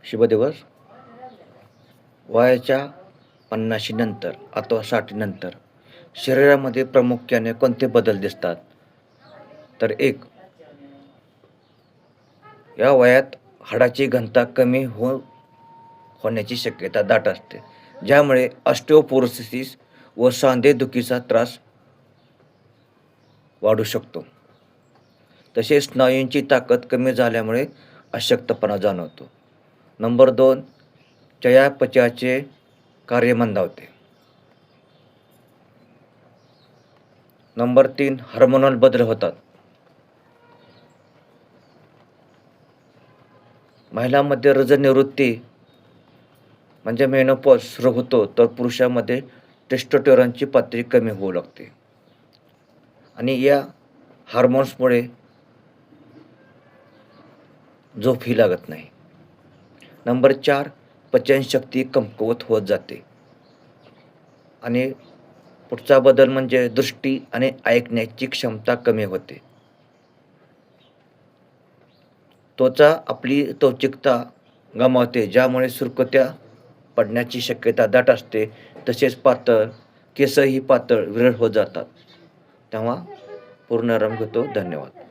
शुभ दिवस. वयाच्या 50 नंतर अथवा 60 नंतर शरीरामध्ये प्रामुख्याने कोणते बदल दिसतात? तर एक, या वयात हाडाची घनता कमी होण्याची शक्यता दाट असते, ज्यामुळे ऑस्टिओपोरोसिस व सांधेदुखीचा त्रास वाढू शकतो. तसेच स्नायूंची ताकद कमी झाल्यामुळे अशक्तपणा जाणवतो. नंबर 2, चयापचयाचे कार्य मंदावते. नंबर 3, हार्मोनल बदल होतात. महिलांमध्ये रजनिवृत्ती म्हणजे मेनोपॉज सुरू होतो, तर पुरुषांमध्ये टेस्टोस्टेरॉनची पातळी कमी होऊ लागते आणि या हार्मोन्समुळे झोपही लागत नाही. नंबर 4, पचनशक्ती कमकुवत होत जाते. आणि पुढचा बदल म्हणजे दृष्टी आणि ऐकण्याची क्षमता कमी होते. त्वचा आपली लवचिकता गमावते, ज्यामुळे सुरकुत्या पडण्याची शक्यता दाट असते. तसेच केसही पातळ विरळ होत जातात. तेव्हा पूर्ण आराम घेतो. धन्यवाद.